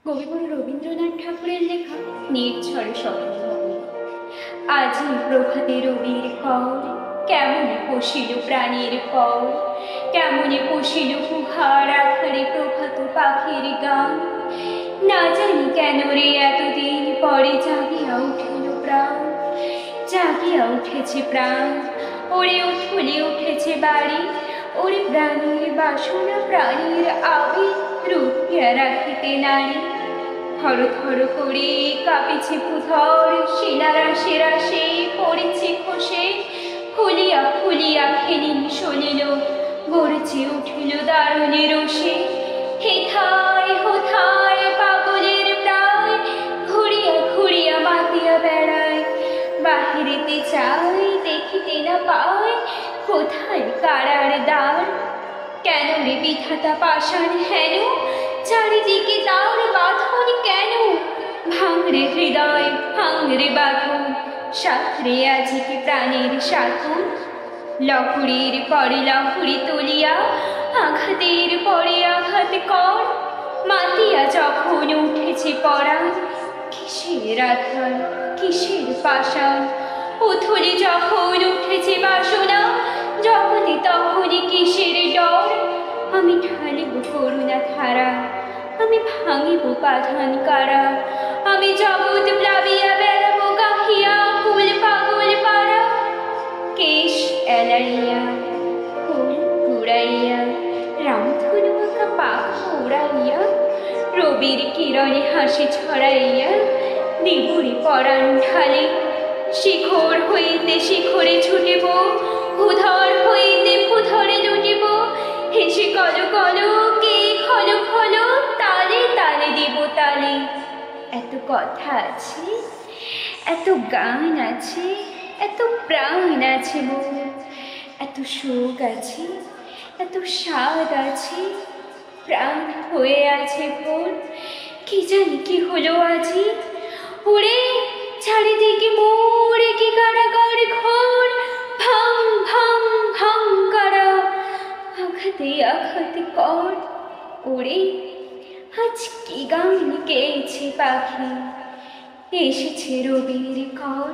কবিগুরু রবীন্দ্রনাথ ঠাকুরের লেখা নির্ঝরে স্বপ্ন। আজি প্রভাতে রবির কর, কেমনে পশিল প্রাণীর পর, কেমনে পশিল কুহার আখারে প্রভাত পাখির গান। না জানি কেন রে এতদিন পরে জাগিয়া উঠিল প্রাণ, জাগিয়া উঠেছে প্রাণ। ওরে উঠুলে উঠেছে বাড়ি, ওরে প্রাণীর বাসনা প্রাণীর আবেগ রুখিয়া রাখিতে নারী। থর থর করে কাঁপিছে ভূধর, শিলারাশে রাশে পড়েছে খসে। ফুলিয়া ফুলিয়া খেলিন সলিল, গড়ছে উঠিল দারুণে রসে। হেথায় হোথায় পাগলের প্রায়, ঘুরিয়া ঘুরিয়া মাতিয়া বেড়ায়। বাহিরেতে চাই দেখিতে না পায়, কোথায় কারার দ্বার। কেন রে বিধাতা পাষাণ হেন, চারিদিকে তার বাঁধন কেন। ভাঙরে হৃদয় ভাঙরে বাঁধন, সাঁতরে আজিকে প্রাণের সাথন। লহরীর পরে লহরী তুলিয়া, আঘাতের পরে আঘাত কর। মাতিয়া যখন উঠেছে পরাণ, কিসের আধার কিসের পাষাণ। উথলে যখন উঠেছে বাসনা, জগতে তখনই কিসের ডর। আমি ঢালিব করুণা ধারা, আমি ভাঙিব বাঁধন কারা। আমি জগৎ প্লাবিয়া বেড়াবো গাহিয়া কুল পাগল পাড়া। কেশ এলাইয়া ফুল কুড়াইয়া, রামধনু আঁকা পাখা উড়াইয়া। রবির কিরণে হাসি ছড়াইয়া, দিবুড়ি পরাণ ঢালে। শিখর হইতে শিখরে ছুটিব, ভূধর হইতে ভূধরে লুটিব। হেসে কল কল কে খল খল, তালে তালে দিব তালে। এত কথা আছে, এত গান আছে, এত প্রাণ আছে মোর। এত শোক আছে, এত স্বাদ আছে, প্রাণ হয়ে আছে ভোর। কি জানি কি হলো আজি, ওরে চারিদিকে মোরে কি কারাগার ঘোর। ভাং ভাং ভাং কারা, আঘাতে আঘাতে কর। ওরে আজ কি গান গেয়েছে পাখি, এসেছে রবির কর।